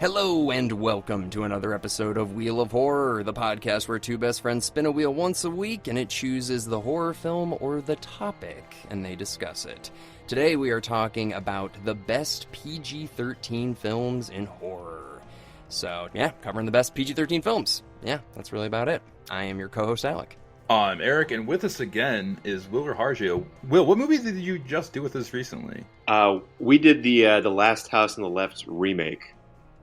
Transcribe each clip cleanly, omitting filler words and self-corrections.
Hello and welcome to another episode of Wheel of Horror, the podcast where two best friends spin a wheel once a week and it chooses the horror film or the topic and they discuss it. Today we are talking about the best PG-13 films in horror. So yeah, covering the best PG-13 films. Yeah, that's really about it. I am your co-host Alec. I'm Erik, and with us again is Will Rahardjo. Will, what movies did you just do with us recently? We did the Last House on the Left remake.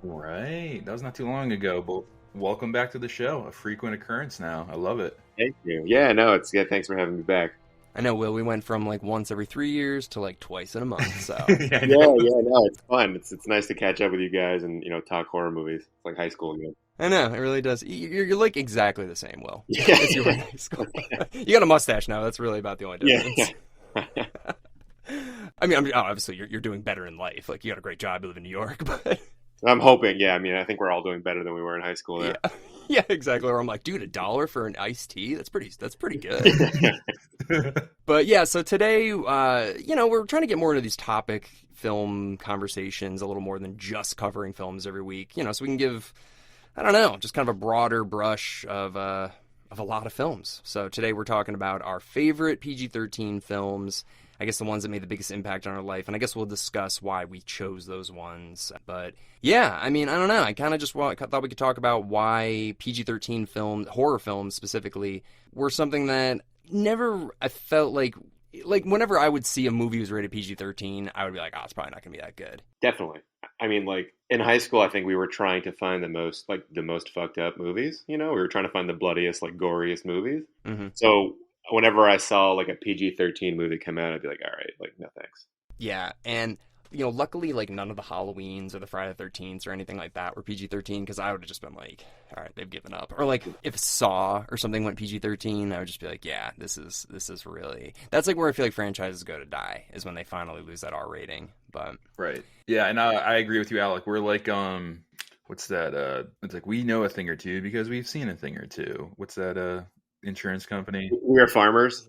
Right, that was not too long ago, but welcome back to the show. A frequent occurrence now. I love it. Thank you. Yeah, no, thanks for having me back. I know, Will, we went from like once every 3 years to like twice in a month, so. yeah, no, it's fun. It's nice to catch up with you guys and, talk horror movies. It's like high school again. I know, it really does. You're like exactly the same, Will. Yeah. As you were in high school. You got a mustache now, that's really about the only difference. Yeah. I mean, obviously you're doing better in life. Like, you got a great job, you live in New York, but... I'm hoping, yeah. I mean, I think we're all doing better than we were in high school. There. Yeah, exactly. Or I'm like, dude, $1 for an iced tea? That's pretty good. But yeah, so today, we're trying to get more into these topic film conversations, a little more than just covering films every week. So we can give, I don't know, just kind of a broader brush of a lot of films. So today we're talking about our favorite PG-13 films. I guess the ones that made the biggest impact on our life, and I guess we'll discuss why we chose those ones. But yeah, I mean, I don't know. I kind of just thought we could talk about why PG-13 films, horror films specifically, were something that I felt like whenever I would see a movie was rated PG-13, I would be like, oh, it's probably not going to be that good. Definitely. I mean, like in high school, I think we were trying to find the most fucked up movies. We were trying to find the bloodiest, goriest movies. Mm-hmm. So whenever I saw like a PG-13 movie come out, I'd be like, all right, no thanks. Yeah, and luckily none of the Halloweens or the Friday the 13th or anything like that were PG-13, because I would have just been like, all right, they've given up. Or if Saw or something went PG-13, I would just be like, yeah, this is really, that's like where I feel like franchises go to die, is when they finally lose that R rating. But right, yeah, and I agree with you, Alec. We're like, what's that? It's like we know a thing or two because we've seen a thing or two. What's that? Insurance company. We are farmers.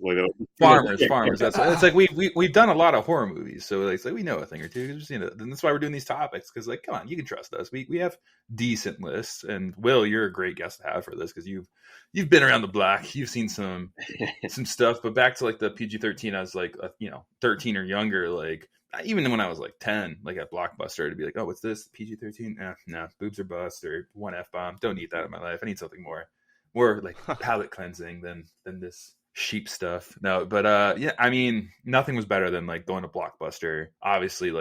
Farmers. That's it's like we've done a lot of horror movies, so it's like we know a thing or two. And that's why we're doing these topics, because come on, you can trust us. We have decent lists, and Will, you're a great guest to have for this because you've been around the block, you've seen some stuff. But back to the PG-13, I was 13 or younger, even when I was 10, at Blockbuster, to be like, oh, what's this PG-13? No, boobs or bust or one F-bomb. Don't need that in my life. I need something more palate cleansing than this sheep stuff. No, but yeah, I mean, nothing was better than going to Blockbuster. Obviously,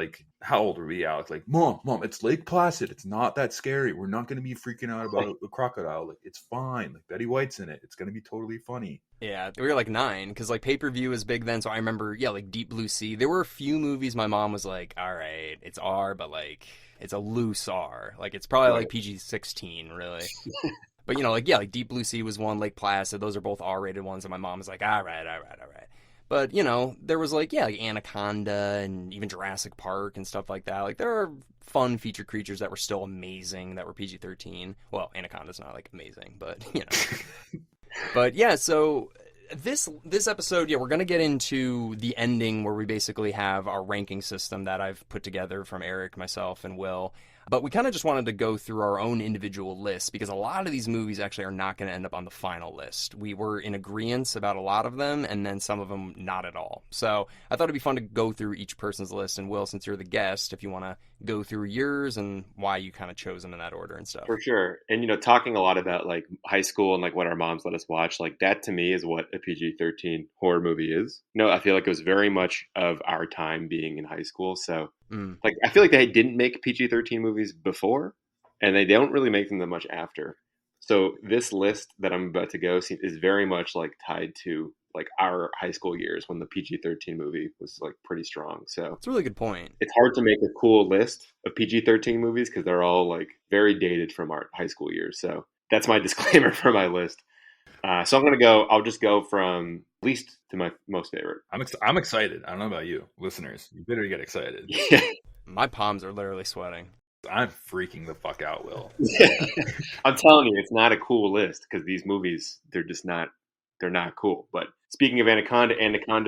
how old were we, Alec? Mom, it's Lake Placid. It's not that scary. We're not going to be freaking out about a crocodile. It's fine. Betty White's in it. It's going to be totally funny. Yeah, we were 9, because pay-per-view was big then. So I remember, Deep Blue Sea. There were a few movies my mom was like, all right, it's R, but it's a loose R. It's probably PG-16, really. But, Deep Blue Sea was one, Lake Placid. Those are both R-rated ones. And my mom was like, all right. But, there was, Anaconda and even Jurassic Park and stuff like that. There are fun feature creatures that were still amazing that were PG-13. Well, Anaconda's not, amazing, but, But, yeah, so this episode, we're going to get into the ending where we basically have our ranking system that I've put together from Erik, myself, and Will. But we kind of just wanted to go through our own individual lists, because a lot of these movies actually are not going to end up on the final list. We were in agreement about a lot of them, and then some of them not at all. So I thought it'd be fun to go through each person's list. And Will, since you're the guest, if you want to go through yours and why you kind of chose them in that order and stuff. For sure. And, talking a lot about high school and what our moms let us watch, that to me is what a PG-13 horror movie is. I feel like it was very much of our time being in high school. So I feel like they didn't make PG-13 movies before, and they don't really make them that much after. So this list that I'm about to go see is very much tied to our high school years when the PG-13 movie was pretty strong. So it's a really good point. It's hard to make a cool list of PG-13 movies because they're all very dated from our high school years. So that's my disclaimer for my list. So I'll just go from least to my most favorite. I'm excited. I don't know about you, listeners. You better get excited. Yeah. My palms are literally sweating. I'm freaking the fuck out, Will. I'm telling you, it's not a cool list because these movies, they're not cool. But speaking of Anaconda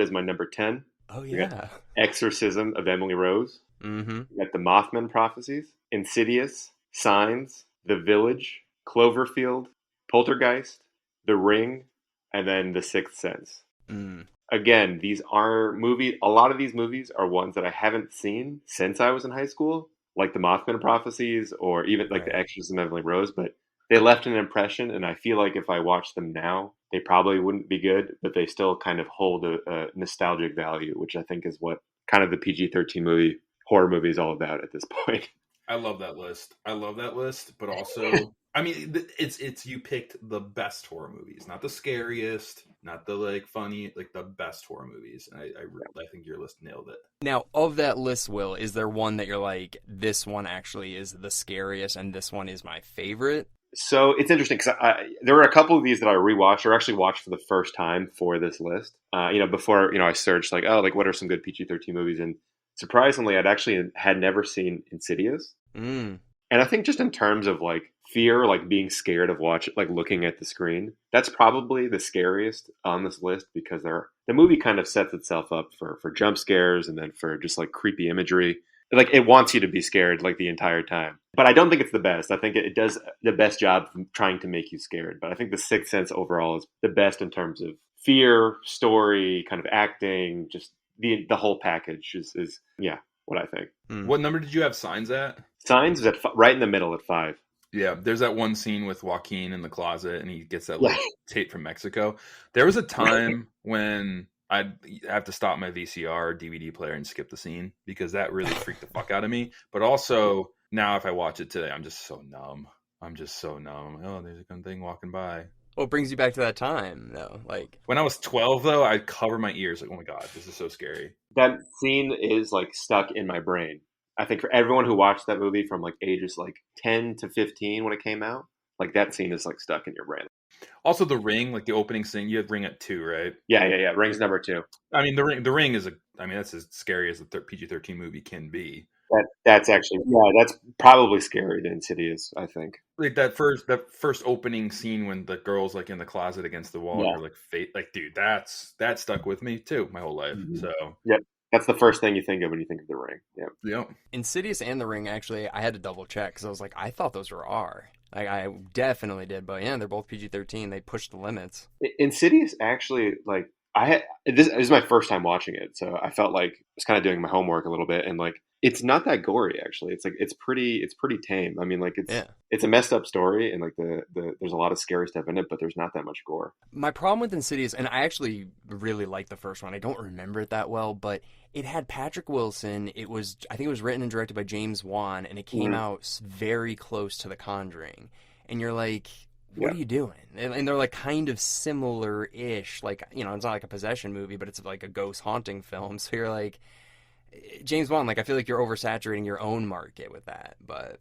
is my number 10. Oh, yeah. Exorcism of Emily Rose. Mm-hmm. We got The Mothman Prophecies, Insidious, Signs, The Village, Cloverfield, Poltergeist, The Ring, and then The Sixth Sense. Again, these are movies. A lot of these movies are ones that I haven't seen since I was in high school, like The Mothman Prophecies or even like The Exorcism of Emily Rose, but they left an impression, and I feel like if I watched them now, they probably wouldn't be good, but they still kind of hold a nostalgic value, which I think is what kind of the PG-13 horror movie is all about at this point. I love that list, but also, I mean, it's you picked the best horror movies, not the scariest, not the like funny, like the best horror movies. And I think your list nailed it. Now, of that list, Will, is there one that you're like, this one actually is the scariest, and this one is my favorite? So it's interesting because there were a couple of these that I rewatched or actually watched for the first time for this list. Before I searched like what are some good PG-13 movies, and surprisingly, had never seen Insidious. And I think just in terms of like fear, like being scared of looking at the screen, that's probably the scariest on this list because the movie kind of sets itself up for jump scares and then for just like creepy imagery. Like it wants you to be scared like the entire time. But I don't think it's the best. I think it does the best job of trying to make you scared. But I think The Sixth Sense overall is the best in terms of fear, story, kind of acting, just the whole package is what I think. What number did you have Signs at? Signs is at right in the middle at 5. Yeah, there's that one scene with Joaquin in the closet, and he gets that like tape from Mexico. There was a time when I'd have to stop my VCR or DVD player and skip the scene because that really freaked the fuck out of me. But also now, if I watch it today, I'm just so numb. Oh, there's a gun thing walking by. Well, it brings you back to that time, though. Like when I was 12, though, I'd cover my ears like, "Oh my god, this is so scary." That scene is like stuck in my brain. I think for everyone who watched that movie from like ages like 10 to 15 when it came out, like that scene is like stuck in your brain. Also, The Ring, like the opening scene, you had Ring at 2, right? Yeah. Ring's number 2. I mean, The Ring is that's as scary as the PG-13 movie can be. That's actually that's probably scarier than Insidious, I think. Like that first opening scene when the girl's like in the closet against the wall, and you're like, dude, that stuck with me too my whole life. Mm-hmm. So yep. That's the first thing you think of when you think of The Ring. Yep. Insidious and The Ring, actually, I had to double check because I was like, I thought those were R. Like, I definitely did, but yeah, they're both PG-13. They pushed the limits. Insidious, actually, like, this is my first time watching it, so I felt like I was kind of doing my homework a little bit, and like, it's not that gory, actually. It's like it's pretty tame. I mean, like it's a messed up story, and like there's a lot of scary stuff in it, but there's not that much gore. My problem with Insidious, and I actually really liked the first one. I don't remember it that well, but it had Patrick Wilson. I think it was written and directed by James Wan, and it came out very close to The Conjuring. And you're like, what are you doing? And they're like kind of similar-ish. Like, it's not like a possession movie, but it's like a ghost haunting film. So you're like, James Wan, like I feel like you're oversaturating your own market with that. But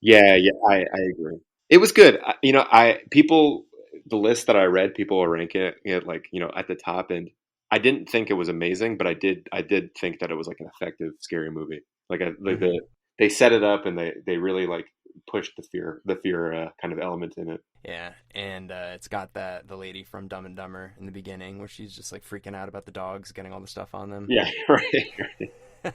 I agree. It was good. The list that I read, people were ranking it like at the top, and I didn't think it was amazing, but I did think that it was like an effective scary movie. Like they set it up and they really like pushed the fear kind of element in it. Yeah, and it's got the lady from Dumb and Dumber in the beginning where she's just like freaking out about the dogs getting all the stuff on them. Yeah, right.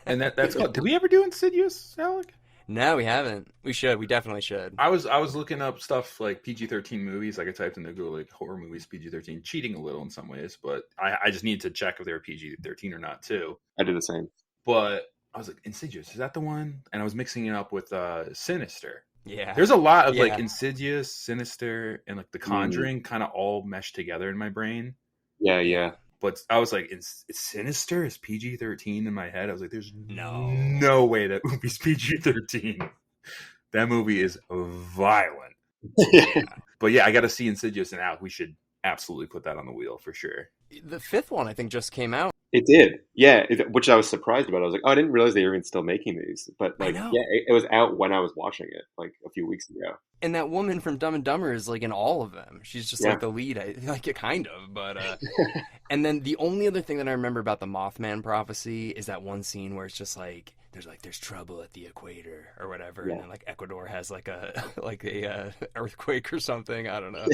And that's called. Did we ever do Insidious, Alec? No, we haven't. We should. We definitely should. I was looking up stuff like PG-13 movies. Like I typed into Google like horror movies PG-13, cheating a little in some ways, but I just need to check if they were PG-13 or not too. I do the same. But I was like, Insidious, is that the one? And I was mixing it up with Sinister. Yeah. There's a lot of like Insidious, Sinister, and like The Conjuring kind of all meshed together in my brain. Yeah. But I was like, it's Sinister is PG-13 in my head. I was like, there's no way that movie's PG-13. That movie is violent. But yeah, I got to see Insidious and Alec. We should absolutely put that on the wheel for sure. The fifth one, I think, just came out. It did. Yeah, which I was surprised about. I was like, I didn't realize they were even still making these. But like, it was out when I was watching it, like a few weeks ago. And that woman from Dumb and Dumber is like in all of them. She's just like the lead, like kind of. But and then the only other thing that I remember about the Mothman prophecy is that one scene where it's just like there's trouble at the equator or whatever, and then like Ecuador has like a earthquake or something. I don't know.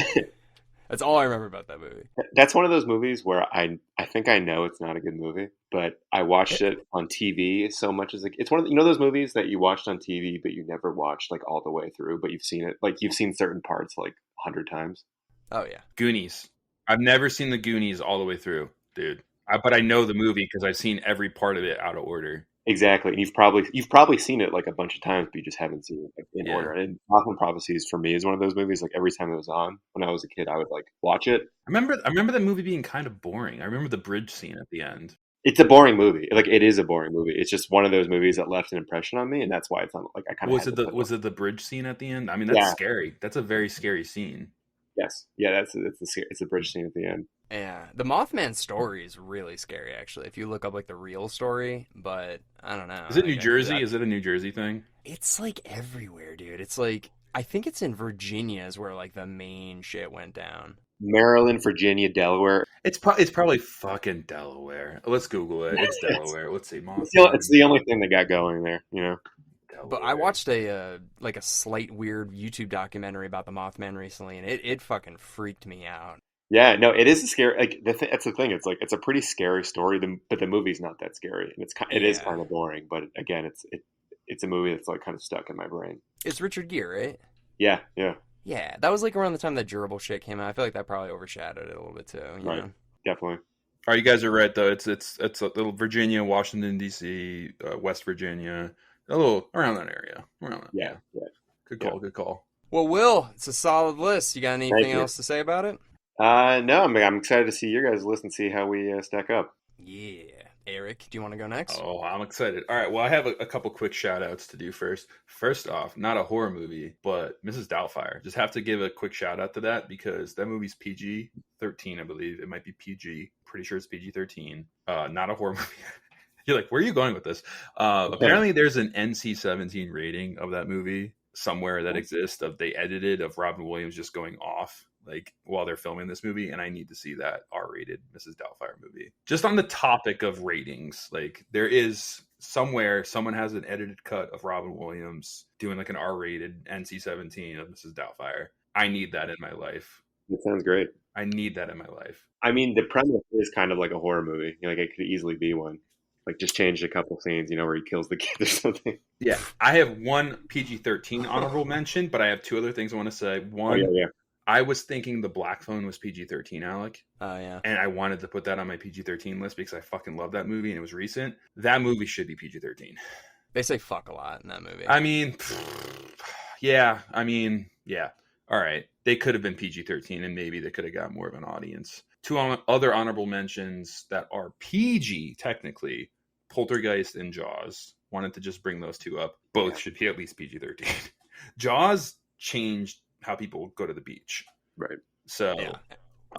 That's all I remember about that movie. That's one of those movies where I think I know it's not a good movie, but I watched it on TV so much as it's one of those movies that you watched on TV, but you never watched like all the way through, but you've seen it like you've seen certain parts like 100 times. Oh yeah, Goonies. I've never seen the Goonies all the way through, dude. But I know the movie because I've seen every part of it out of order. Exactly, and you've probably seen it like a bunch of times, but you just haven't seen it like, in order. And Gotham Prophecies for me is one of those movies. Like every time it was on when I was a kid, I would like watch it. I remember the movie being kind of boring. I remember the bridge scene at the end. It's a boring movie. Like it is a boring movie. It's just one of those movies that left an impression on me, and that's why it's on. Like I kind of was it the bridge scene at the end? I mean, that's scary. That's a very scary scene. Yes, yeah, it's a bridge scene at the end. Yeah, the Mothman story is really scary, actually. If you look up like the real story, but I don't know. Is it New Jersey? Is it a New Jersey thing? It's like everywhere, dude. It's like I think it's in Virginia is where like the main shit went down. Maryland, Virginia, Delaware. It's probably fucking Delaware. Let's Google it. It's Delaware. Let's see. It's the only thing they got going there, you know. But I watched a slight weird YouTube documentary about the Mothman recently, and it fucking freaked me out. Yeah, no, it is a scary. Like that's the thing. It's like it's a pretty scary story, but the movie's not that scary, and it is kind of boring. But again, it's a movie that's like kind of stuck in my brain. It's Richard Gere, right? Yeah. Yeah, that was like around the time that Gerbil shit came out. I feel like that probably overshadowed it a little bit too. You know? Definitely. All right, you guys are right though. It's a little Virginia, Washington D.C., West Virginia, a little around that area. Yeah. Good call. Well, Will, it's a solid list. You got anything else to say about it? No, I'm excited to see your guys' list and see how we stack up. Yeah. Eric, do you want to go next? Oh, I'm excited. All right, well, I have a couple quick shout-outs to do first. First off, not a horror movie, but Mrs. Doubtfire. Just have to give a quick shout-out to that because that movie's PG-13, I believe. It might be PG. Pretty sure it's PG-13. Not a horror movie. You're like, where are you going with this? Apparently, there's an NC-17 rating of that movie somewhere that exists. They edited of Robin Williams just going off like while they're filming this movie, and I need to see that R-rated Mrs. Doubtfire movie. Just on the topic of ratings, like there is somewhere someone has an edited cut of Robin Williams doing like an R-rated NC-17 of Mrs. Doubtfire. I need that in my life. That sounds great. I need that in my life. I mean, the premise is kind of like a horror movie. Like it could easily be one. Like just change a couple scenes, where he kills the kid or something. Yeah, I have one PG-13 honorable mention, but I have two other things I want to say. One, I was thinking the Black Phone was PG-13, Alec. Oh, yeah. And I wanted to put that on my PG-13 list because I fucking love that movie and it was recent. That movie should be PG-13. They say fuck a lot in that movie. I mean, yeah. All right. They could have been PG-13 and maybe they could have got more of an audience. Two other honorable mentions that are PG, technically, Poltergeist and Jaws. Wanted to just bring those two up. Both should be at least PG-13. Jaws changed how people go to the beach. Right. So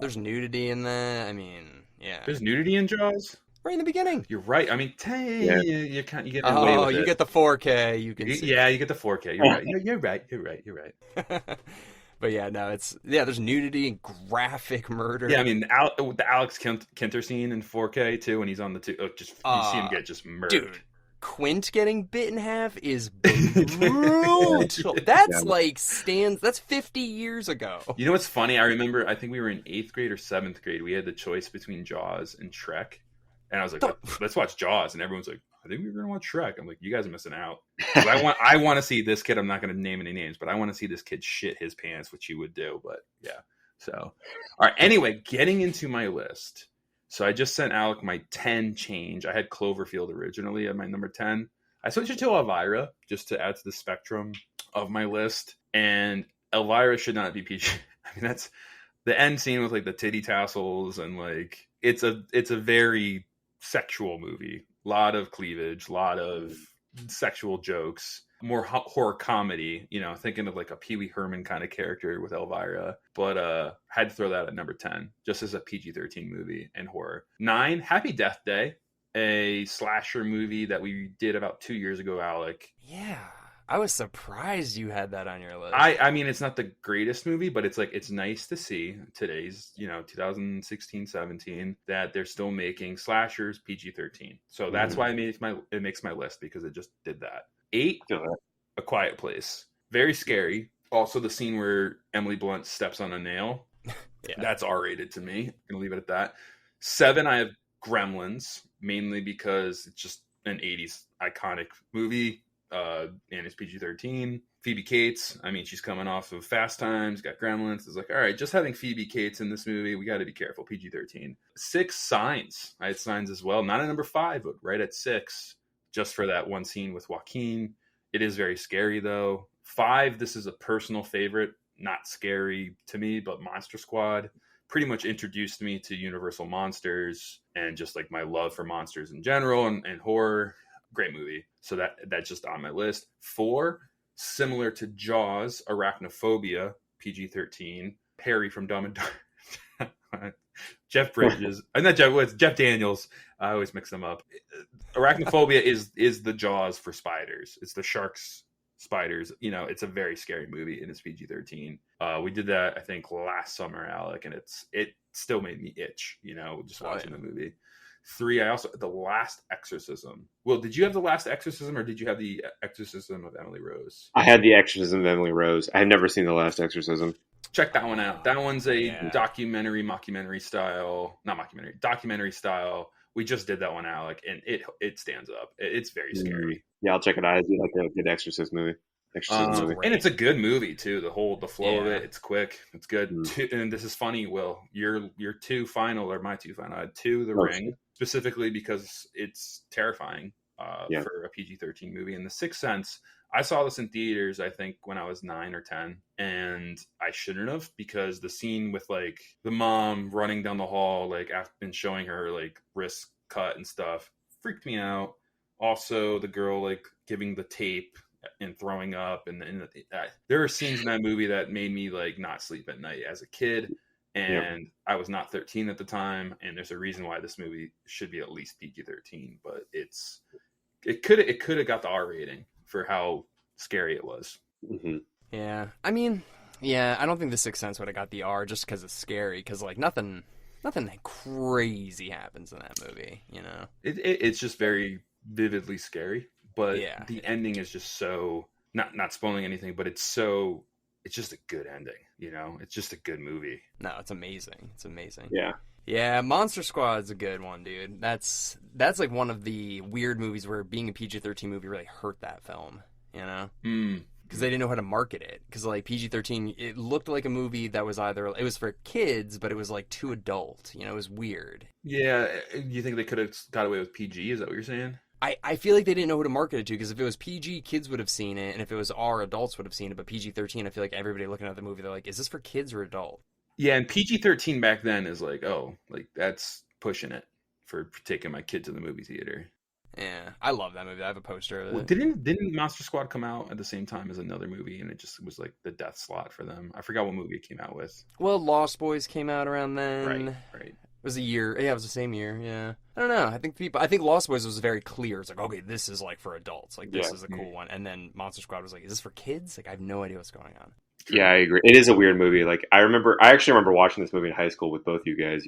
there's nudity in that. I mean, yeah. There's nudity in Jaws? Right in the beginning. You're right. I mean, you get get the 4K. You can see. Yeah, you get the 4K. You're right. You're right. But yeah, no, there's nudity and graphic murder. Yeah, I mean, the Alex Kinter scene in 4K too, when he's on you see him get just murdered. Dude, Quint getting bit in half is brutal. That's that's 50 years ago. You know what's funny? I remember, I think we were in 8th grade or 7th grade. We had the choice between Jaws and Shrek. And I was like, let's watch Jaws. And everyone's like, I think we were going to watch Shrek. I'm like, you guys are missing out. I want to see this kid. I'm not going to name any names, but I want to see this kid shit his pants, which he would do. But yeah. So, all right. Anyway, getting into my list. So I just sent Alec my 10 change. I had Cloverfield originally at my number 10. I switched it to Elvira just to add to the spectrum of my list. And Elvira should not be PG. I mean, that's the end scene with like the titty tassels and like it's a very sexual movie. A lot of cleavage, a lot of sexual jokes, more horror comedy, thinking of like a Pee Wee Herman kind of character with Elvira, but had to throw that at number 10 just as a PG-13 movie and horror. 9, Happy Death Day, a slasher movie that we did about 2 years ago, Alec. Yeah, I was surprised you had that on your list. I mean, it's not the greatest movie, but it's nice to see today's, 2016, 17, that they're still making slashers PG-13. So that's why it makes my list, because it just did that. 8, A Quiet Place. Very scary. Also, the scene where Emily Blunt steps on a nail. Yeah. That's R-rated to me. I'm gonna leave it at that. 7, I have Gremlins, mainly because it's just an 80s iconic movie, and it's PG-13. Phoebe Cates, I mean, she's coming off of Fast Times, got Gremlins. It's like, all right, just having Phoebe Cates in this movie, we got to be careful. PG-13. 6, Signs. I had Signs as well. Not at number 5, but right at 6, just for that one scene with Joaquin. It is very scary, though. 5, this is a personal favorite. Not scary to me, but Monster Squad pretty much introduced me to Universal Monsters and just like my love for monsters in general and horror. Great movie. So that's just on my list. 4, similar to Jaws, Arachnophobia, PG-13. Harry from Dumb and Dumber. Jeff Bridges. Not Jeff Woods, Jeff Daniels. I always mix them up. Arachnophobia is the Jaws for spiders. It's the sharks, spiders. You know, it's a very scary movie and it's PG-13. We did that, I think, last summer, Alec, and it still made me itch, you know, just watching the movie. 3, I also, The Last Exorcism. Will, did you have The Last Exorcism or did you have The Exorcism of Emily Rose? I had The Exorcism of Emily Rose. I had never seen The Last Exorcism. Check that one out. That one's a documentary style. We just did that one, Alec, and it stands up. It's very scary. Yeah, I'll check it out. I do like a good Exorcist movie. And it's a good movie too. The flow of it, it's quick, it's good. And this is funny, Will. Your 2 final or my 2 final. I had 2, The Ring, specifically because it's terrifying for a PG-13 movie. And The Sixth Sense, I saw this in theaters, I think, when I was 9 or 10, and I shouldn't have, because the scene with like the mom running down the hall, like after been showing her like wrist cut and stuff, freaked me out. Also, the girl like giving the tape and throwing up, and there are scenes in that movie that made me like not sleep at night as a kid. And I was not 13 at the time, and there's a reason why this movie should be at least PG-13, but it could have got the R rating for how scary it was. Mm-hmm. Yeah, I mean, I don't think The Sixth Sense would have got the R just because it's scary, because like nothing crazy happens in that movie, you know. It's just very vividly scary, but the ending is just so not spoiling anything, but it's just a good ending, you know. It's just a good movie. No, it's amazing. It's amazing. Yeah, Monster Squad's a good one, dude. That's like one of the weird movies where being a PG-13 movie really hurt that film, you know? Because they didn't know how to market it. Because like PG-13, it looked like a movie that was it was for kids, but it was like too adult. You know, it was weird. Yeah, you think they could have got away with PG? Is that what you're saying? I feel like they didn't know who to market it to, because if it was PG, kids would have seen it, and if it was R, adults would have seen it, but PG-13, I feel like everybody looking at the movie, they're like, is this for kids or adult? Yeah, and PG-13 back then is like, oh, like that's pushing it for taking my kid to the movie theater. Yeah, I love that movie. I have a poster of it. Well, didn't Monster Squad come out at the same time as another movie, and it just was like the death slot for them? I forgot what movie it came out with. Well, Lost Boys came out around then. Right. It was a year. Yeah, it was the same year. Yeah. I don't know. I think Lost Boys was very clear. It's like, okay, this is like for adults. Like, this is a cool one. And then Monster Squad was like, is this for kids? Like, I have no idea what's going on. Yeah, I agree. It is a weird movie. Like, I actually remember watching this movie in high school with both you guys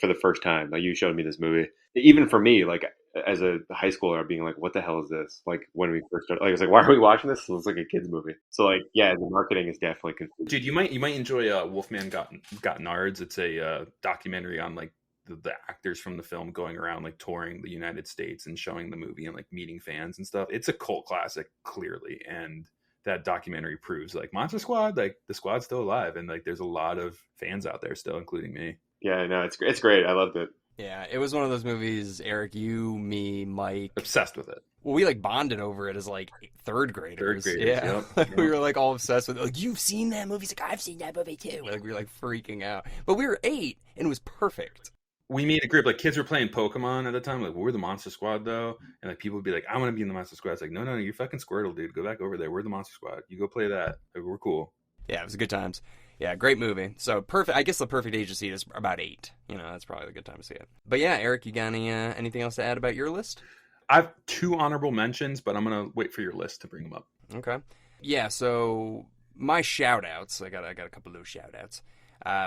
for the first time. Like, you showed me this movie. Even for me, like, as a high schooler, being like, what the hell is this? Like, when we first started, like, I was like, why are we watching this? It looks like a kid's movie. So, like, yeah, the marketing is definitely confusing. Dude, you might enjoy Wolfman Got Nards. It's a documentary on, like, the actors from the film going around like touring the United States and showing the movie and like meeting fans and stuff. It's a cult classic, clearly, and that documentary proves like Monster Squad, like the squad's still alive, and like there's a lot of fans out there still, including me. Yeah, no, it's great. I loved it. Yeah, it was one of those movies, Eric, you, me, Mike, obsessed with it. Well, we like bonded over it as like third graders. Yeah. Yep. We were like all obsessed with it. Like, you've seen that movie? He's like, I've seen that movie too. Like, we were like freaking out. But we were 8 and it was perfect. We made a group, like kids were playing Pokemon at the time. Like, we're the Monster Squad though. And like people would be like, I want to be in the Monster Squad. It's like, no, you're fucking Squirtle, dude. Go back over there. We're the Monster Squad. You go play that. Like, we're cool. Yeah, it was good times. Yeah, great movie. So perfect. I guess the perfect age to see it is about 8. You know, that's probably a good time to see it. But yeah, Eric, you got anything else to add about your list? I have 2 honorable mentions, but I'm gonna wait for your list to bring them up. Okay. Yeah. So my shout outs, I got a couple of those shout outs.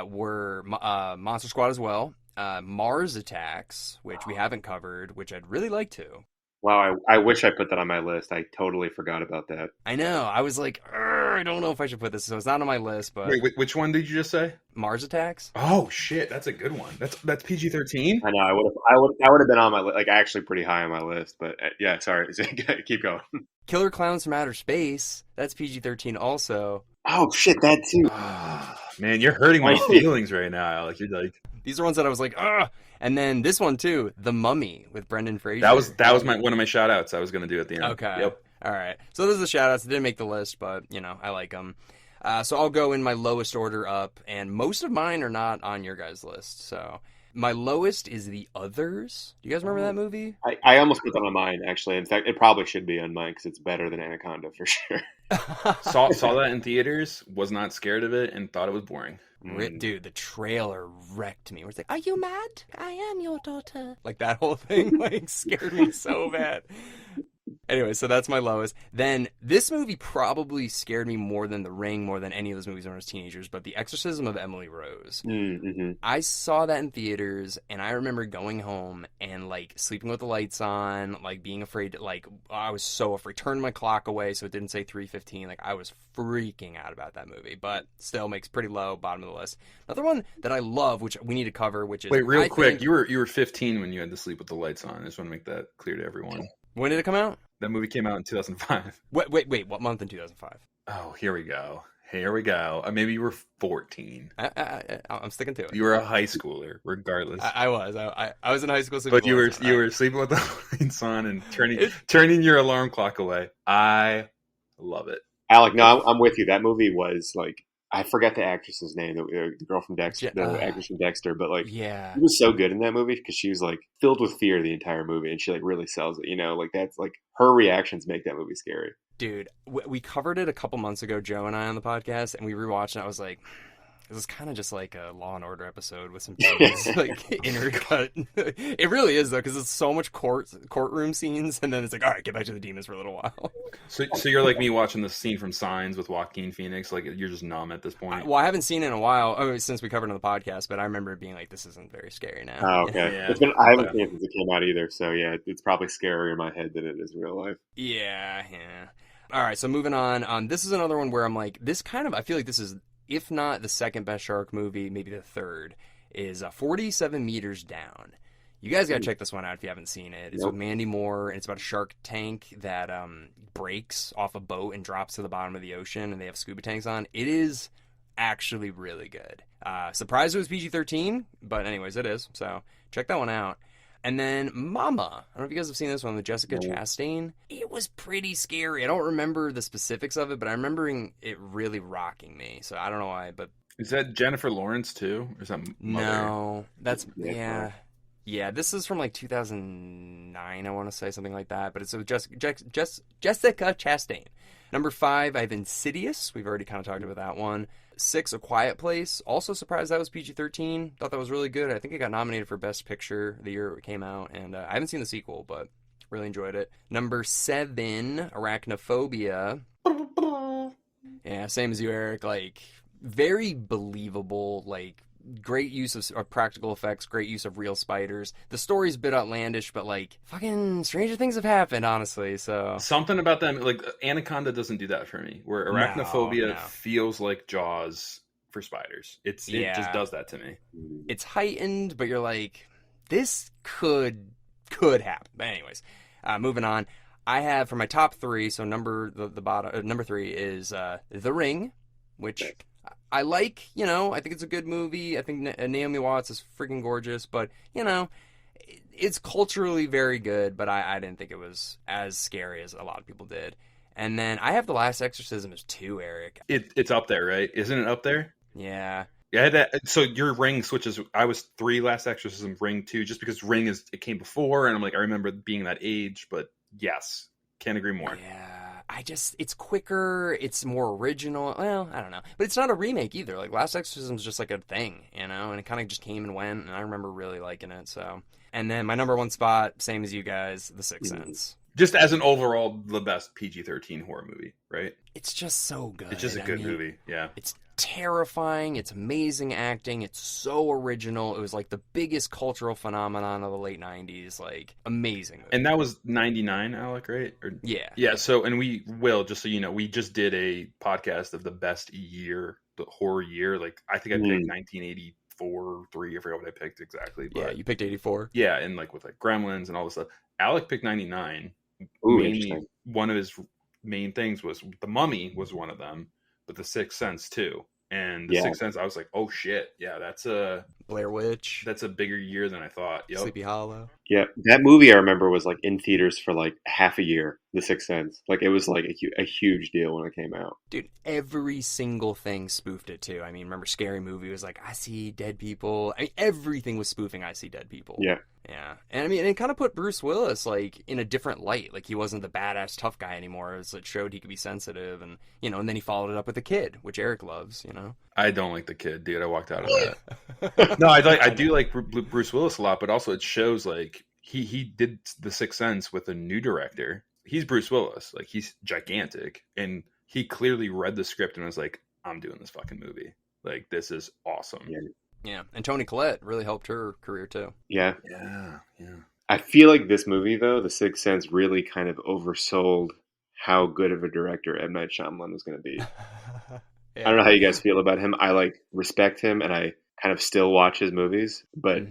Were Monster Squad as well. Mars Attacks, which we haven't covered, which I'd really like to. Wow, I wish I put that on my list. I totally forgot about that. I know. I was like, I don't know if I should put this. So it's not on my list, but Wait, which one did you just say? Mars Attacks. Oh shit, that's a good one. That's PG-13. I know. I would have been on my list. Like actually pretty high on my list. But yeah, sorry. Keep going. Killer Clowns from Outer Space. That's PG-13 also. Oh shit, that too. Man, you're hurting my feelings right now, Alec. You're like, these are ones that I was like, ugh. And then this one too, The Mummy with Brendan Fraser. that was one of my shout outs I was going to do at the end. Okay. Yep. All right. So those are the shout outs. They didn't make the list, but I like them. So I'll go in my lowest order up, and most of mine are not on your guys' list. So my lowest is The Others. Do you guys remember that movie? I almost put that on mine, actually. In fact, it probably should be on mine because it's better than Anaconda for sure. saw that in theaters, was not scared of it, and thought it was boring. Dude, the trailer wrecked me. It's like, are you mad? I am your daughter. Like that whole thing like scared me so bad. Anyway, so that's my lowest. Then this movie probably scared me more than The Ring, more than any of those movies when I was teenagers, but The Exorcism of Emily Rose. Mm-hmm. I saw that in theaters, and I remember going home and, like, sleeping with the lights on, like, being afraid to, like, I was so afraid. Turned my clock away so it didn't say 3:15. Like, I was freaking out about that movie, but still makes pretty low, bottom of the list. Another one that I love, which we need to cover, which is... Wait, real quick, you were 15 when you had to sleep with the lights on. I just want to make that clear to everyone. When did it come out? That movie came out in 2005. Wait, what month in 2005? Oh, here we go. Maybe you were 14. I'm sticking to it. You were a high schooler, regardless. I was. I was in high school. But you were sleeping with the lights on and turning your alarm clock away. I love it. Alec, no, I'm with you. That movie was like, I forget the actress's name, the girl from Dexter, the actress from Dexter, but like, yeah, she was so good in that movie because she was like filled with fear the entire movie, and she like really sells it. Like that's like her reactions make that movie scary. Dude, we covered it a couple months ago, Joe and I, on the podcast, and we rewatched it. And I was like, this is kind of just like a Law and Order episode with some demons, like intercut. It really is though, because it's so much courtroom scenes, and then it's like, all right, get back to the demons for a little while. So you're like me watching the scene from Signs with Joaquin Phoenix, like you're just numb at this point. Well, I haven't seen it in a while, since we covered it on the podcast, but I remember it being like, this isn't very scary now. Oh, okay. Yeah. I haven't seen it since it came out either, so yeah, it's probably scarier in my head than it is in real life. Yeah. All right, so moving on. This is another one where I'm like, I feel like this is, if not the second best shark movie, maybe the third, is 47 Meters Down. You guys got to check this one out if you haven't seen it. It's with Mandy Moore, and it's about a shark tank that breaks off a boat and drops to the bottom of the ocean, and they have scuba tanks on. It is actually really good. Surprised it was PG-13, but anyways, it is. So check that one out. And then Mama. I don't know if you guys have seen this one with Jessica Chastain. It was pretty scary. I don't remember the specifics of it, but I remember it really rocking me. So I don't know why, but... Is that Jennifer Lawrence too? Or is that Mother? No. That's... Yeah. Yeah, this is from like 2009, I want to say, something like that. But it's with Jessica Chastain. Number 5, I have Insidious. We've already kind of talked about that one. 6, A Quiet Place. Also surprised that was PG-13. Thought that was really good. I think it got nominated for Best Picture the year it came out. And I haven't seen the sequel, but really enjoyed it. Number 7, Arachnophobia. Yeah, same as you, Eric. Like, very believable, like... Great use of practical effects, great use of real spiders. The story's a bit outlandish, but like fucking stranger things have happened, honestly. So something about them, like Anaconda doesn't do that for me. Where Arachnophobia feels like Jaws for spiders. It just does that to me. It's heightened, but you're like, this could happen. But anyways, moving on. I have for my top 3. So number 3 is The Ring, which. I like, I think it's a good movie. I think Naomi Watts is freaking gorgeous, but, it's culturally very good, but I didn't think it was as scary as a lot of people did. And then I have The Last Exorcism as 2, Eric. It's up there, right? Isn't it up there? Yeah. Yeah, so your Ring switches. I was 3 Last Exorcism, Ring 2, just because Ring it came before, and I'm like, I remember being that age, but yes, can't agree more. Yeah. It's quicker, it's more original. Well, I don't know. But it's not a remake either. Like, Last Exorcism is just like a thing, and it kind of just came and went, and I remember really liking it, so. And then my number 1 spot, same as you guys, The Sixth Sense. Just as an overall, the best PG-13 horror movie, right? It's just so good. It's just a good movie, yeah. It's terrifying. It's amazing acting. It's so original. It was like the biggest cultural phenomenon of the late 90s. Like, amazing movie. And that was 99, Alec, right? Yeah. Yeah, so, and we will, just so you know, we just did a podcast of the best year, the horror year. Like, I think I picked 1984, 3, I forgot what I picked exactly. But yeah, you picked 84. Yeah, and like with like Gremlins and all this stuff. Alec picked 99. Ooh, Mainly, one of his main things was The Mummy was one of them, but The Sixth Sense too. And The Sixth Sense, I was like, oh shit, yeah, that's a Blair Witch. That's a bigger year than I thought. Yep. Sleepy Hollow. Yeah, that movie I remember was like in theaters for like half a year. The Sixth Sense, like it was like a huge deal when it came out. Dude, every single thing spoofed it too. I mean, remember Scary Movie was like, I see dead people. I mean, everything was spoofing I see dead people. Yeah. Yeah. And I mean, it kind of put Bruce Willis like in a different light. Like he wasn't the badass tough guy anymore. It showed he could be sensitive, and and then he followed it up with The Kid, which Erik loves, I don't like The Kid, dude. I walked out of that. No, I do like Bruce Willis a lot, but also it shows like he did The Sixth Sense with a new director. He's Bruce Willis. Like he's gigantic, and he clearly read the script and was like, I'm doing this fucking movie. Like this is awesome. Yeah, and Toni Collette really helped her career too. Yeah. Yeah. I feel like this movie, though, The Sixth Sense, really kind of oversold how good of a director M. Night Shyamalan was going to be. I don't know how you guys feel about him. I like respect him, and I kind of still watch his movies, but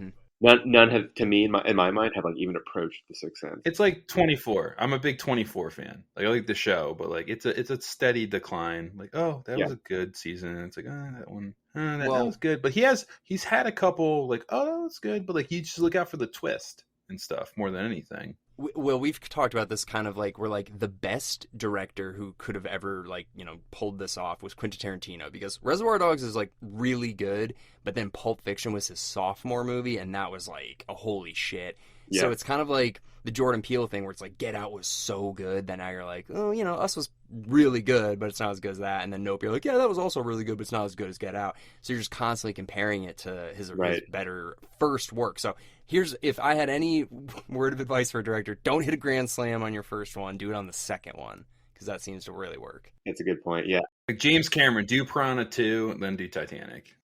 none have, to me, in my mind, have like even approached The Sixth Sense. It's like 24. I'm a big 24 fan. Like I like the show, but like it's a steady decline. Like, oh, that was a good season. And it's like, that one, that was good. But he's had a couple like, oh, that was good. But like you just look out for the twist and stuff more than anything. Well, we've talked about this kind of like we're like the best director who could have ever like pulled this off was Quentin Tarantino, because Reservoir Dogs is like really good, but then Pulp Fiction was his sophomore movie, and that was like a holy shit. Yeah. So it's kind of like the Jordan Peele thing where it's like Get Out was so good, then now you're like, oh, Us was really good, but it's not as good as that. And then Nope, you're like, yeah, that was also really good, but it's not as good as Get Out. So you're just constantly comparing it to his better first work. So if I had any word of advice for a director, don't hit a grand slam on your first one, do it on the second one, because that seems to really work. That's a good point, yeah. Like James Cameron, do Piranha 2, then do Titanic.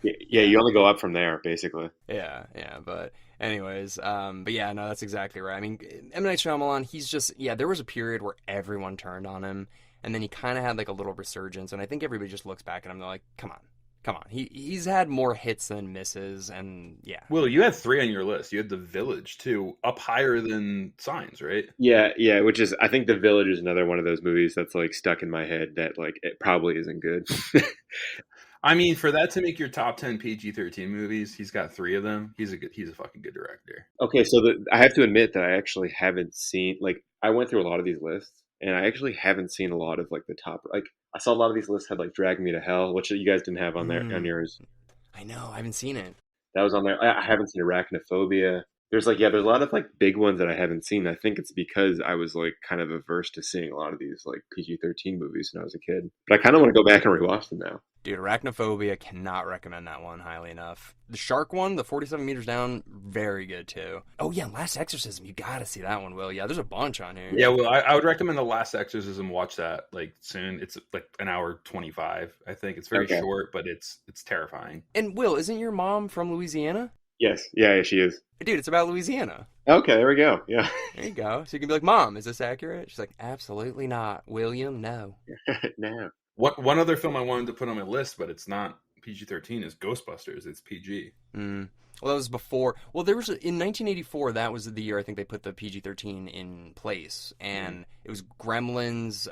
Yeah, you only go up from there, basically. Yeah, but anyways, but yeah, no, that's exactly right. I mean, M. Night Shyamalan, he's just, there was a period where everyone turned on him, and then he kind of had like a little resurgence, and I think everybody just looks back at him and they're like, come on. He's had more hits than misses, and yeah. Will, you had 3 on your list. You had The Village, too, up higher than Signs, right? Yeah, which is, I think The Village is another one of those movies that's like stuck in my head that like it probably isn't good. I mean, for that to make your top 10 PG-13 movies, he's got 3 of them. He's a fucking good director. Okay, so I have to admit that I actually haven't seen, like, I went through a lot of these lists, and I actually haven't seen a lot of like the top, like I saw a lot of these lists had like Drag Me to Hell, which you guys didn't have on there on yours. I know, I haven't seen it. That was on there. I haven't seen Arachnophobia. There's like, there's a lot of like big ones that I haven't seen. I think it's because I was like kind of averse to seeing a lot of these like PG-13 movies when I was a kid. But I kind of want to go back and rewatch them now. Dude, Arachnophobia, cannot recommend that one highly enough. The shark one, the 47 meters down, very good too. Oh yeah, Last Exorcism, you gotta see that one, Will. Yeah, there's a bunch on here. Yeah, well, I would recommend The Last Exorcism. Watch that like soon. It's like an hour 25. I think it's very short, but it's terrifying. And Will, isn't your mom from Louisiana? Yes, yeah, she is. Dude, it's about Louisiana. Okay, there we go. Yeah. There you go. So you can be like, Mom, is this accurate? She's like, absolutely not. William, no. No. One other film I wanted to put on my list, but it's not PG-13, is Ghostbusters. It's PG. Well, that was before. Well, there was in 1984. That was the year I think they put the PG-13 in place, and it was Gremlins,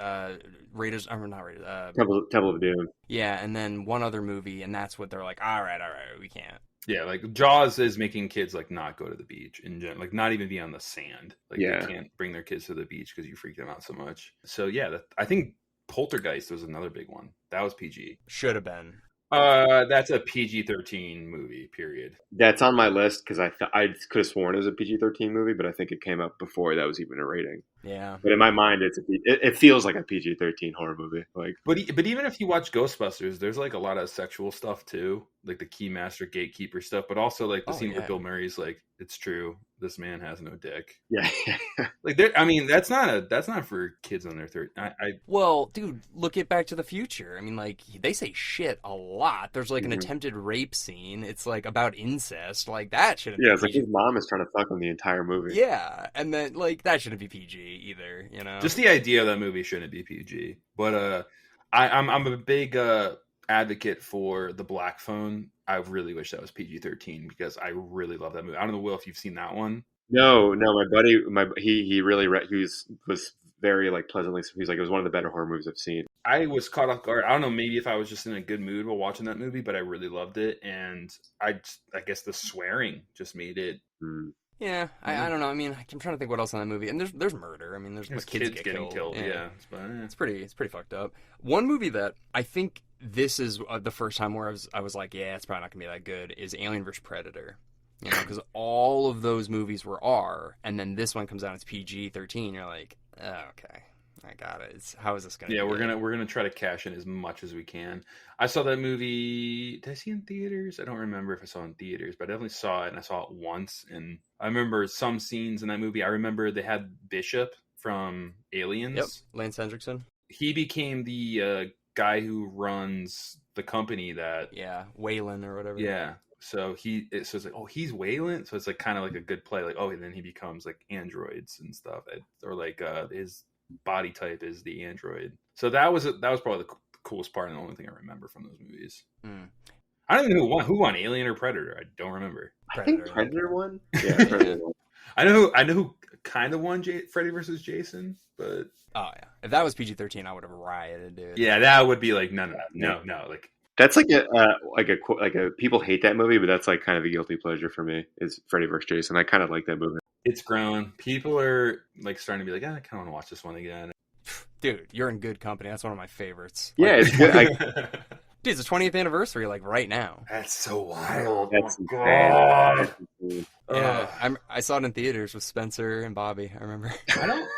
Raiders. Not Raiders. Temple of Doom. Yeah, and then one other movie, and that's what they're like. All right, we can't. Yeah, like Jaws is making kids like not go to the beach in general, like not even be on the sand. Like they can't bring their kids to the beach because you freak them out so much. So yeah, I think Poltergeist was another big one. That was PG. Should have been. That's a PG-13 movie, period. That's on my list because I could have sworn it was a PG-13 movie, but I think it came up before that was even a rating. Yeah. But in my mind, it feels like a PG-13 horror movie. Like, but even if you watch Ghostbusters, there's like a lot of sexual stuff too, like the Keymaster Gatekeeper stuff, but also like the scene where Bill Murray's like, "It's true, this man has no dick." yeah. Like, I mean, that's not for kids on their third. Well, dude, look at Back to the Future. I mean, like, they say shit a lot. There's like an attempted rape scene. It's like about incest. Like, that shouldn't be it's like his mom is trying to fuck him the entire movie. Yeah, and then like that shouldn't be PG either, you know. Just the idea of that movie shouldn't be PG. But I'm a big advocate for The Black Phone. I really wish that was PG-13 because I really love that movie. I don't know, Will, if you've seen that one. No, my buddy, he really was very like pleasantly. He's like, it was one of the better horror movies I've seen. I was caught off guard. I don't know, maybe if I was just in a good mood while watching that movie, but I really loved it, and I guess the swearing just made it. Yeah, I don't know. I mean, I'm trying to think what else in that movie, and there's murder. I mean, there's kids getting killed. Yeah. It's pretty fucked up. One movie that I think this is the first time where I was like, yeah, it's probably not gonna be that good, is Alien vs Predator. You know, because all of those movies were R, and then this one comes out, it's PG-13. You're like, oh, okay, I got it. How is this gonna? Yeah, be we're gonna try to cash in as much as we can. I saw that movie. Did I see it in theaters? I don't remember if I saw it in theaters, but I definitely saw it, and I saw it once. And I remember some scenes in that movie. I remember they had Bishop from Aliens. Yep, Lance Hendrickson. He became the guy who runs the company that. Yeah, Wayland or whatever. Yeah. So it's like, oh, he's Wayland. So it's like kind of like a good play. Like, oh, and then he becomes like androids and stuff, or like his body type is the android. So that was probably the coolest part and the only thing I remember from those movies. I don't even know who won, Alien or Predator. I don't remember. I think Predator won. Yeah, Predator won. I know who kind of won Freddy versus Jason, but oh yeah, if that was PG-13, I would have rioted, dude. Yeah, that would be like no, like. That's like a people hate that movie, but that's like kind of a guilty pleasure for me. Is Freddy vs. Jason? I kind of like that movie. It's grown. People are like starting to be like, I kind of want to watch this one again. Dude, you're in good company. That's one of my favorites. Yeah, it's good. Dude, it's the 20th anniversance like right now. That's so wild. That's yeah, I saw it in theaters with Spencer and Bobby. I remember.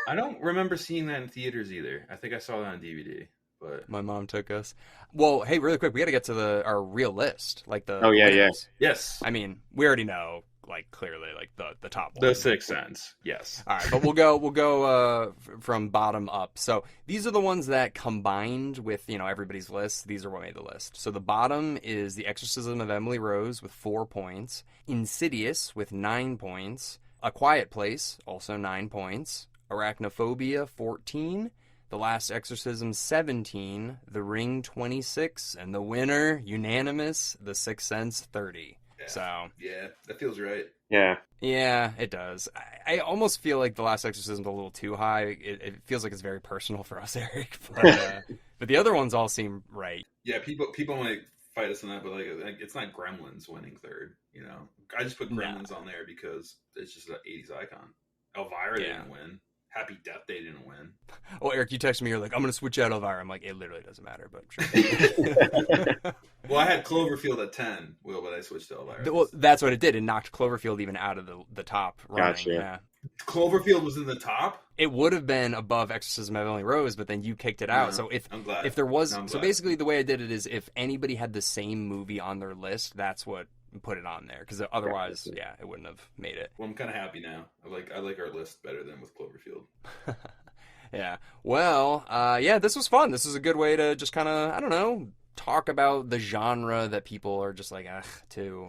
I don't remember seeing that in theaters either. I think I saw that on DVD. But my mom took us. Well, hey, really quick, we got to get to our real list, like the. Oh yeah, winners. Yes. I mean, we already know, like clearly, like the top one. The Sixth Sense. Yes. All right, but we'll go from bottom up. So these are the ones that combined with everybody's list. These are what made the list. So the bottom is The Exorcism of Emily Rose with 4 points, Insidious with 9 points, A Quiet Place also 9 points, Arachnophobia 14. The Last Exorcism 17, The Ring 26, and the winner, unanimous, The Sixth Sense 30. Yeah. So yeah, that feels right. Yeah, it does. I almost feel like The Last Exorcism is a little too high. It feels like it's very personal for us, Eric. But the other ones all seem right. Yeah, people might fight us on that, but like it's not Gremlins winning third. I just put Gremlins on there because it's just an '80s icon. Elvira didn't win. Happy Death Day didn't win. Well, Eric, you texted me. You're like, I'm going to switch out Elvira. I'm like, it literally doesn't matter, but sure. Well, I had Cloverfield at 10, Will, but I switched to Elvira. Well, that's what it did. It knocked Cloverfield even out of the top running. Gotcha. Yeah. Cloverfield was in the top? It would have been above Exorcism of Emily Rose, but then you kicked it out. No, so I'm glad. if there was... No, so basically the way I did it is if anybody had the same movie on their list, that's what put it on there. Because otherwise, it wouldn't have made it. Well, I'm kind of happy now. I like our list better than with Cloverfield. Yeah. Well, this was fun. This is a good way to just kind of, I don't know, talk about the genre that people are just like,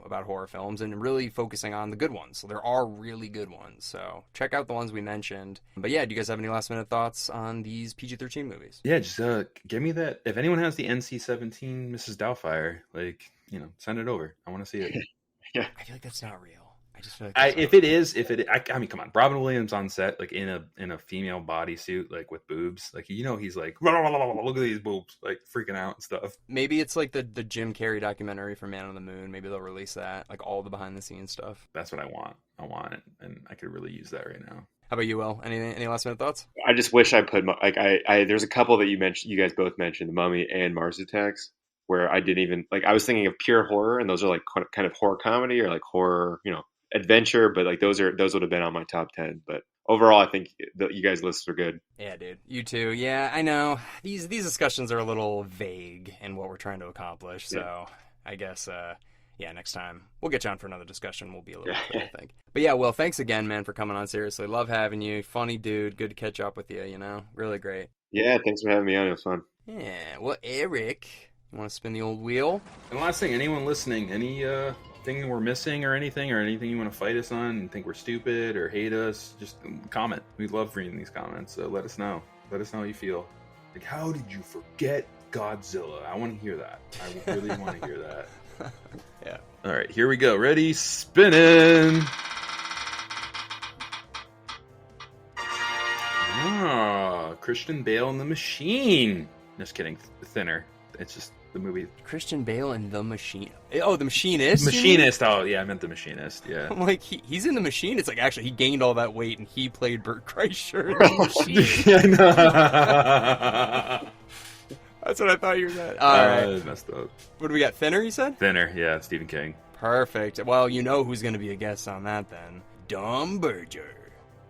about horror films and really focusing on the good ones. So there are really good ones. So check out the ones we mentioned. But yeah, do you guys have any last minute thoughts on these PG-13 movies? Yeah, just give me that. If anyone has the NC-17 Mrs. Doubtfire, send it over. I want to see it. Yeah. I feel like that's not real. I just feel like if it is, I mean, come on, Robin Williams on set, like in a female bodysuit, like with boobs, like he's like, look at these boobs, like freaking out and stuff. Maybe it's like the Jim Carrey documentary for Man on the Moon. Maybe they'll release that, like all the behind the scenes stuff. That's what I want. I want it, and I could really use that right now. How about you, Will? Any last minute thoughts? I just wish I put there's a couple that you guys both mentioned, The Mummy and Mars Attacks, where I didn't even I was thinking of pure horror, and those are like kind of horror comedy or like horror, adventure, but like those would have been on my top 10. But overall, I think you guys' lists are good. Yeah, dude. You too. Yeah, I know. These discussions are a little vague in what we're trying to accomplish. So I guess, yeah, next time we'll get you on for another discussion. We'll be a little clear, I think. But yeah, Will, thanks again, man, for coming on. Seriously, love having you. Funny dude. Good to catch up with you. You know, really great. Yeah, thanks for having me on. It was fun. Yeah. Well, Erik, you want to spin the old wheel? And last thing, anyone listening, any thing we're missing or anything you want to fight us on and think we're stupid or hate us, just comment. We love reading these comments, so let us know. Let us know how you feel. Like, how did you forget Godzilla? I want to hear that. I really want to hear that. Yeah. All right, here we go. Ready? Spinning. Christian Bale and the Machine. Just kidding. Thinner. It's just the movie. Christian Bale and the Machine. Oh, the Machinist. Machinist. Oh, yeah, I meant the Machinist. Yeah. I'm like, he's in the Machine. It's like actually he gained all that weight and he played Bert Kreischer in the Machine. Yeah, no. That's what I thought you were saying. All right. Messed up. What do we got? Thinner, you said? Thinner. Yeah, Stephen King. Perfect. Well, you know who's going to be a guest on that then. Dom Berger.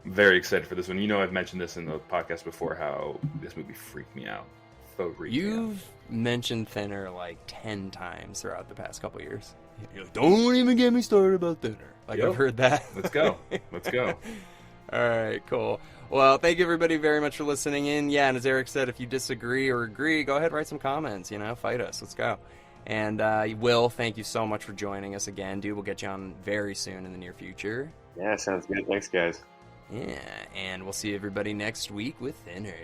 Very excited for this one. You know, I've mentioned this in the podcast before, how this movie freaked me out. You've mentioned Thinner like 10 times throughout the past couple years. You're like, don't even get me started about Thinner. Like, I've heard that. Let's go. Let's go. All right, cool. Well, thank you everybody very much for listening in. Yeah, and as Erik said, if you disagree or agree, go ahead and write some comments. You know, fight us. Let's go. And Will, thank you so much for joining us again, dude. We'll get you on very soon in the near future. Yeah, sounds good. Thanks, guys. Yeah, and we'll see everybody next week with Thinner.